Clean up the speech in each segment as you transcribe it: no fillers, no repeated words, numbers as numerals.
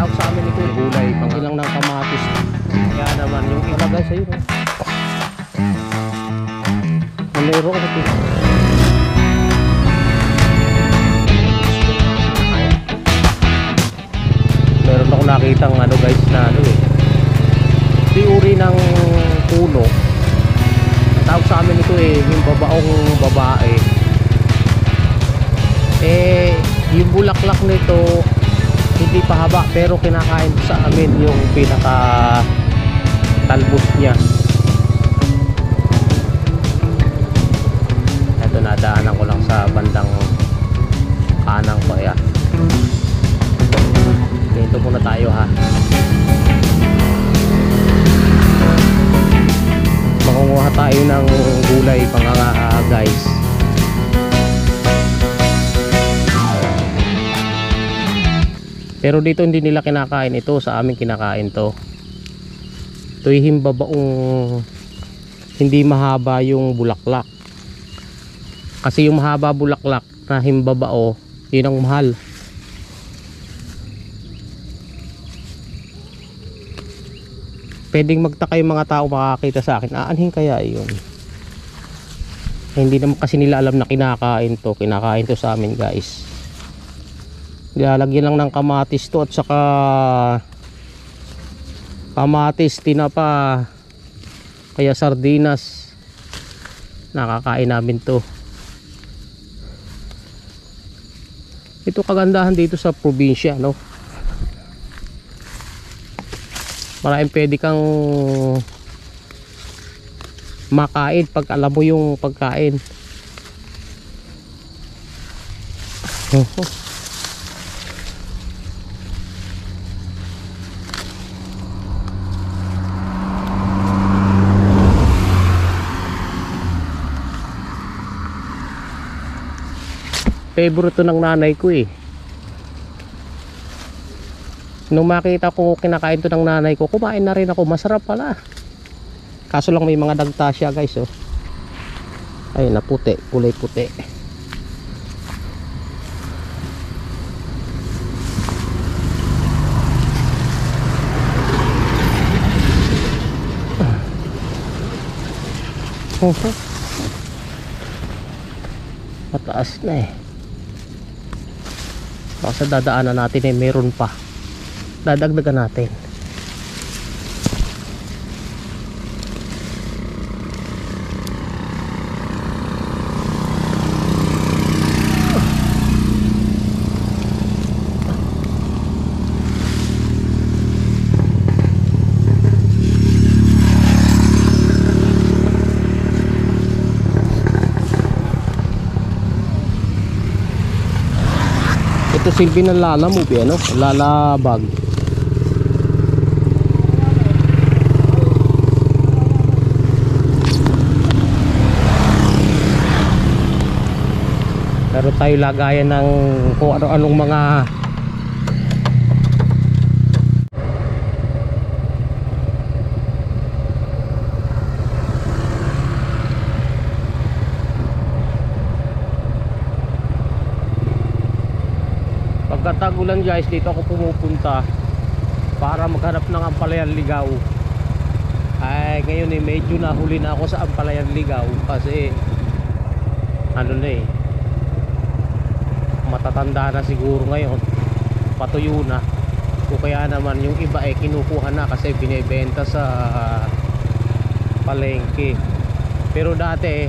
tawag sa amin ito gulay, pangilang ng kamatis. Kaya naman yung ilagay sa iyo. Meron ko ito. Meron ako nakitang ano guys na ano eh. Uri ng puno. Tawag sa amin ito eh, yung babaong babae. Eh, yung bulaklak nito hindi pa haba pero kinakain sa amin yung pinaka talbos niya. Ito, nadaanan ko lang sa bandang kanang ko ya. Dito muna tayo ha. Makunguha tayo ng gulay pang guys. Pero dito hindi nila kinakain ito, sa amin kinakain to. Ito yung himbabaong hindi mahaba yung bulaklak. Kasi yung mahaba bulaklak na himbabao, yun ang mahal. Pwedeng magtaka yung mga tao makakita sa akin, aanhin kaya yun? Hindi naman kasi nila alam na kinakain to sa amin guys. Lalagyan lang ng kamatis to at saka kamatis, tinapa, kaya sardinas. Nakakain namin to. Ito kagandahan dito sa probinsya, no? Maraming pwede kang makain pag alam mo yung pagkain. Favorite to ng nanay ko eh. Nung makita ko kinakain to ng nanay ko, kumain na rin ako. Masarap pala. Kaso lang may mga dagta siya guys oh. Ay na puti, kulay puti. Mataas na eh. Baka sa dadaanan natin eh meron pa. Dadagdagan natin. Ito silbi ng lala mo ano? Lalabag. Pero tayo lagayan ng kung ano-anong mga pagkatagulan guys, dito ako pumupunta para maghanap ng Ampalayan Ligaw. Ay ngayon eh medyo nahuli na ako sa Ampalayan Ligaw kasi ano na eh, matatanda na siguro ngayon, patuyo na. O kaya naman yung iba eh kinukuha na kasi binebenta sa palengke. Pero dati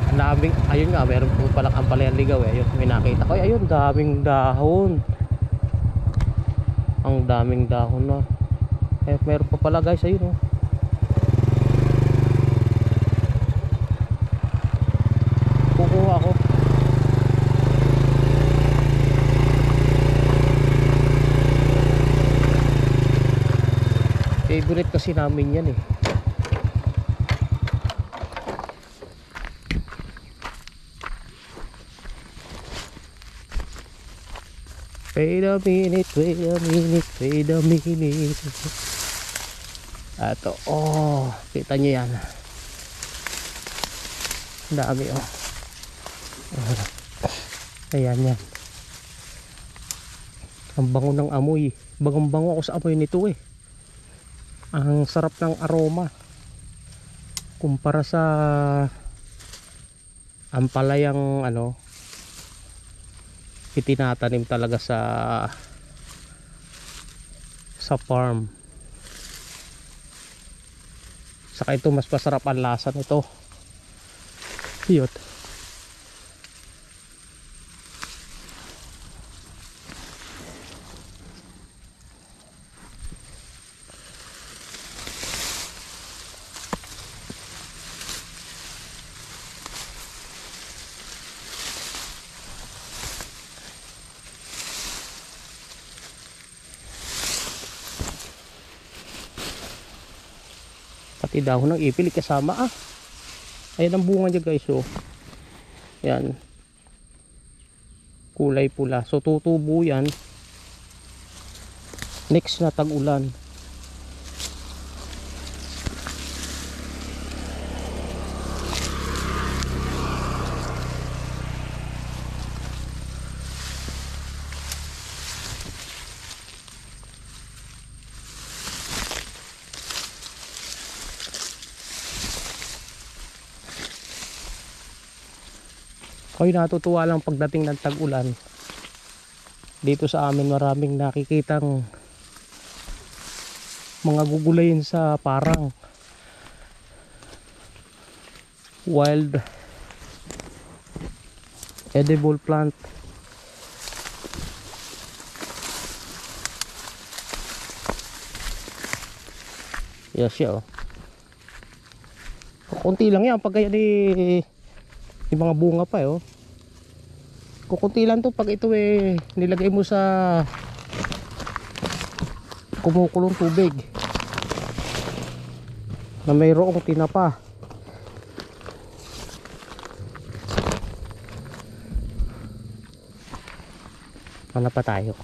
ang daming, ayun nga, meron po palang Ampalayan Ligaw eh. Ayun, may nakita ko, ayun, daming dahon. Ang daming dahon na. Eh, meron pa pala guys, ayun oh. Kukuha ako. Favorite kasi namin yan eh. Wait a minute, wait a minute, wait a minute. Ito, oh, kita nyo yan. Ang dami oh. Ayan yan. Ang bango ng amoy. Bangang bango ako sa amoy nito eh. Ang sarap ng aroma. Kumpara sa ampalayang ano, itinatanim talaga sa farm. Saka ito mas masarap ang lasa nito. Cute. Pati dahon ng ipil kasama ah. Ayan ang bunga niya guys oh. Yan. Kulay pula. So tutubo yan next na tag-ulan. Ako'y natutuwa lang pagdating ng tag-ulan. Dito sa amin maraming nakikitang mga gugulayin sa parang wild edible plant. Yes, siya oh. Kunti lang yan pag ganyan yung mga bunga pa eh oh. Kukunti lang to pag ito eh nilagay mo sa kumukulong tubig na mayroong tinapa. Ano pa tayo?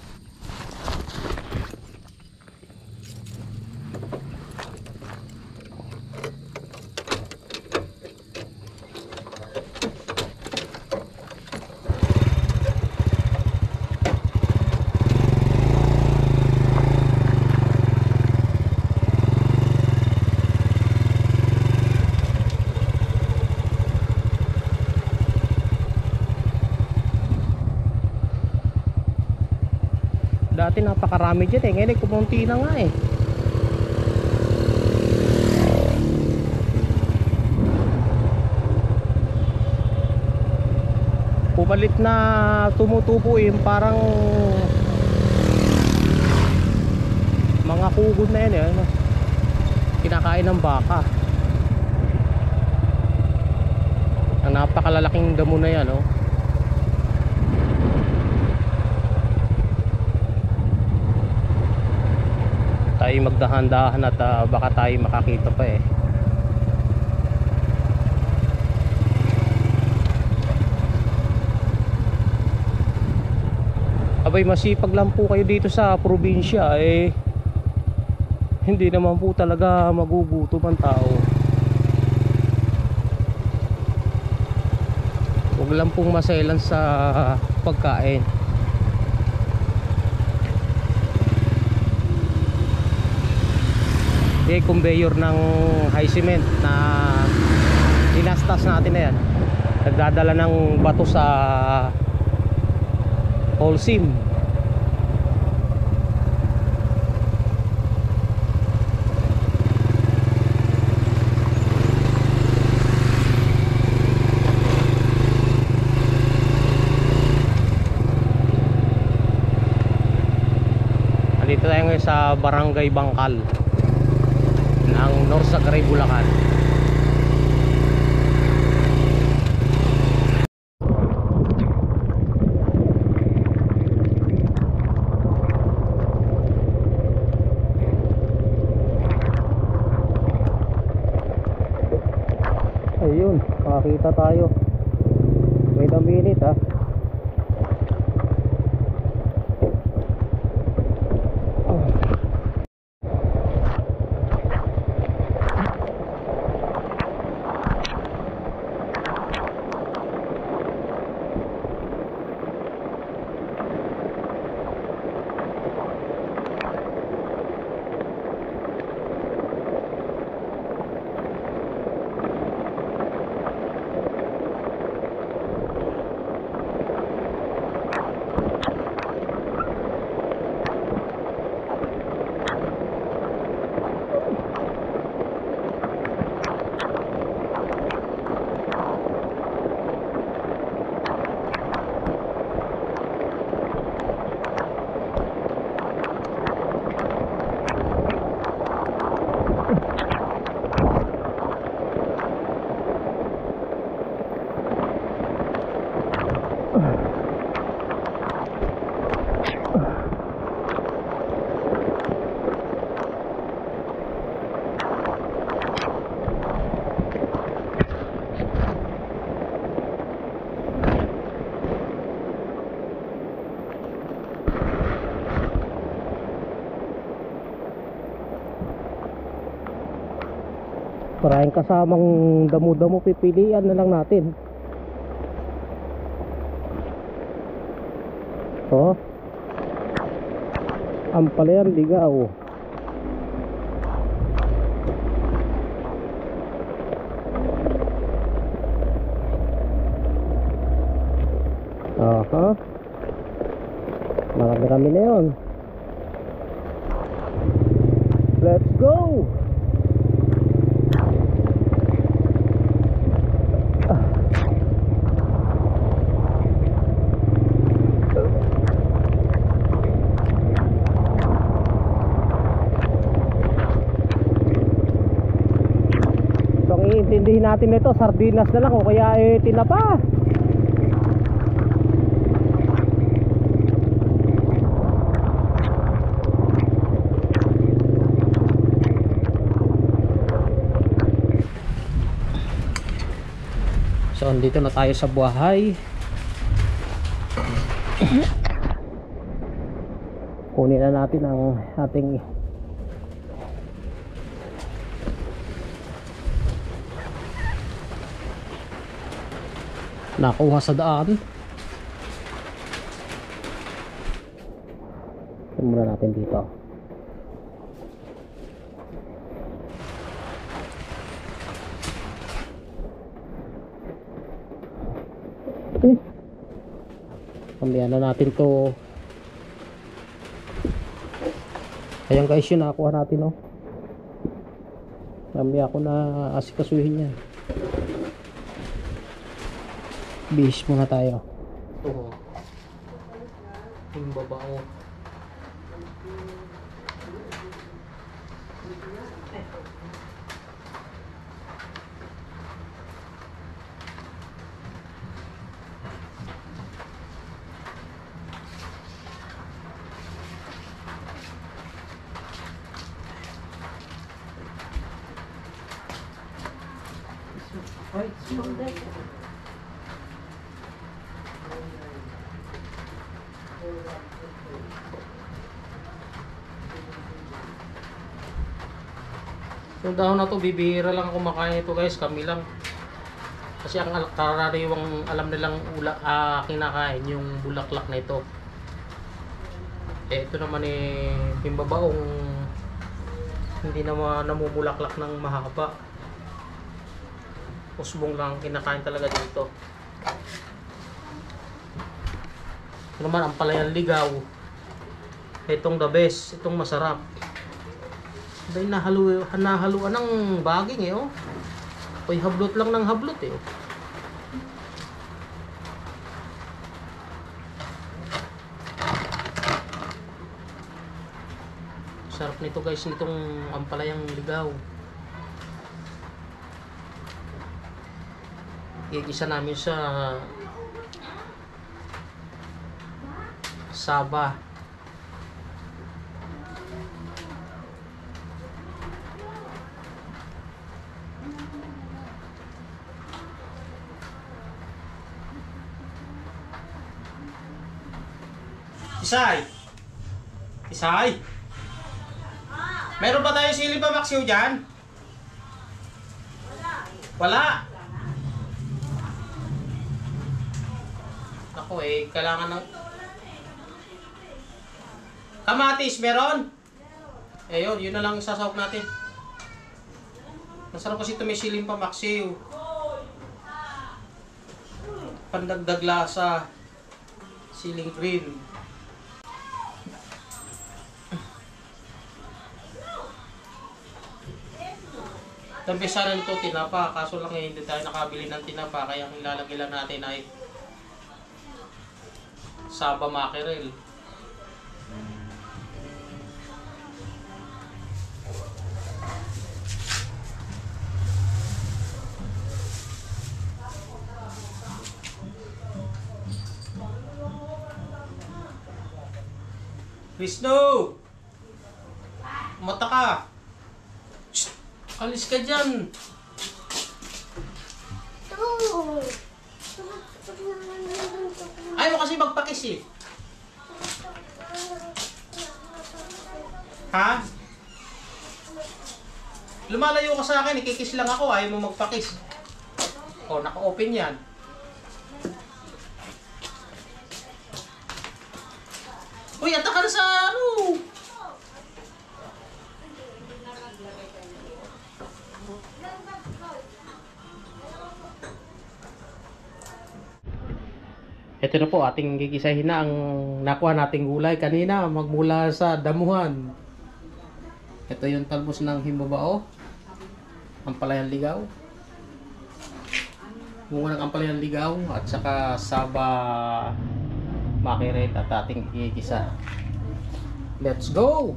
Dati napakarami dyan eh. Ngayon kumunti na nga eh. Pumalit na tumutubo eh. Parang mga kugod na yan eh. Kinakain ng baka. Ang napakalalaking damo na yan oh. Tayo magdahan-dahan at baka tayo makakita pa eh. Abay masipag lang po kayo dito sa probinsya eh. Hindi naman po talaga magugutom ang tao. Huwag lang pong maselan sa pagkain. Conveyor ng high cement na inastas natin na yan, nagdadala ng bato sa Holcim. Andito tayo ngayon sa Barangay Bangkal ng Norsagaray, Bulacan. Ayun, makakita tayo. Wait a minute ah. Maraming kasamang damo-damo, pipilian na lang natin. Oh, ampalayan ligaw. Aha, marami-rami na yun. Let's go! So ang iintindihin natin ito, sardinas na lang o kaya tinapa. So andito na tayo sa buhay. Kunin na natin ang ating nakuha sa daan. Muna natin dito. Kambihan na natin to. Ayan guys, yun nakakuha natin, oh. Kambihan ko na asikasuhin yan. Bihis muna tayo. Oo. Yung babao. Ay, sunday. Yung dahon na to, bibihira lang ako makain ito guys, kami lang. Kasi ang karaniwang alam nilang kinakain yung bulaklak na ito. Ito naman yung babaong hindi naman namumulaklak ng mahaba. Usbong lang kinakain talaga dito. Ito naman ang palayan ligaw. Itong the best, itong masarap. Dahil nahaluan ng baging oh. Oy, hablot lang ng hablot oh. Sarap nito guys, nitong ampalayang ligaw. Igisa namin sa saba. Isay! Isay! Meron ba tayo siling pamaksiw dyan? Wala! Ako kailangan ng kamatis, meron? Yun na lang isasawag natin. Masarap kasi ito, may siling pamaksiw. Pandagdag lasa. Siling green. Nabisa rin ito tinapa, kaso lang hindi tayo nakabili ng tinapa, kaya ang ilalagay lang natin ay saba mackerel. Krishno! Mata ka! Shh! Alis ka dyan! Ayaw kasi magpakis eh. Ha? Lumalayo ka sa akin, ikikis lang ako, ayaw mo magpakis. O, naka-open yan. Uy, ata ka na sa ano? Ito na po, ating gigisahin na ang nakuha nating gulay kanina magmula sa damuhan. Ito yung talbos ng himbabao, ampalayang ligaw, bunga ng ampalayang ligaw, at saka saba makiret at ating igisa. Let's go!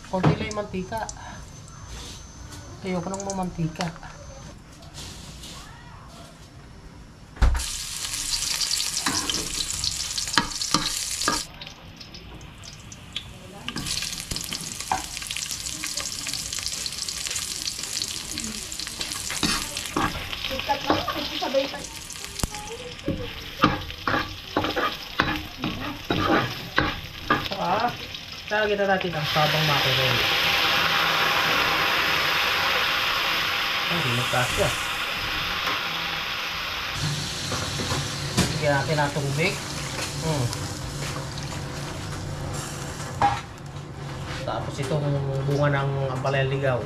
Konti lang yung mantika. Ayoko nang mamantika. Lalagyan na natin ang sabang mackerel. Hindi magkasya. Lagyan natin ang tubig. Tapos itong bunga ng ampalayang ligaw.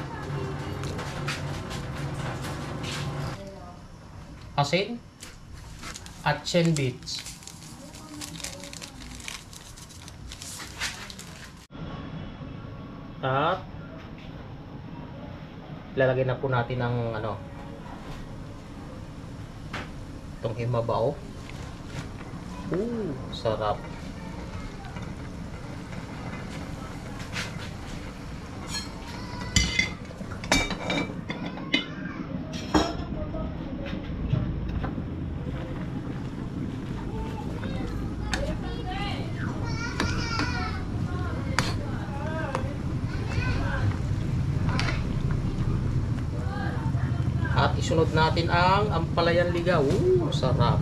Asin at chin beets. At lalagyan na po natin ng ano, itong himabao. Sarap. At isunod natin ang ampalayang ligaw. Sarap.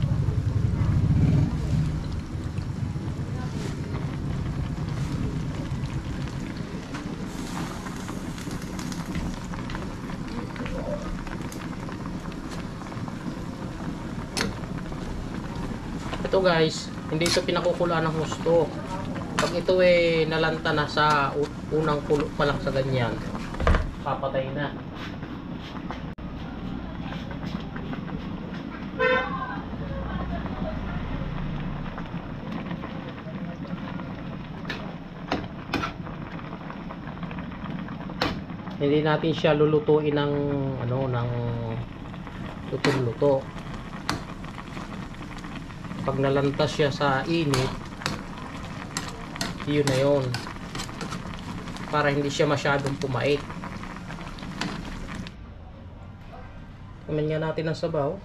Ito guys, hindi ito pinakukulaan ng husto. Pag ito nalanta na sa unang kulo pa lang sa ganyan, papatay na. Hindi natin siya lulutuin ng ng lutong-luto. Pag nalantas siya sa init, yun na yun. Para hindi siya masyadong pumait. Kumain nga natin ang sabaw.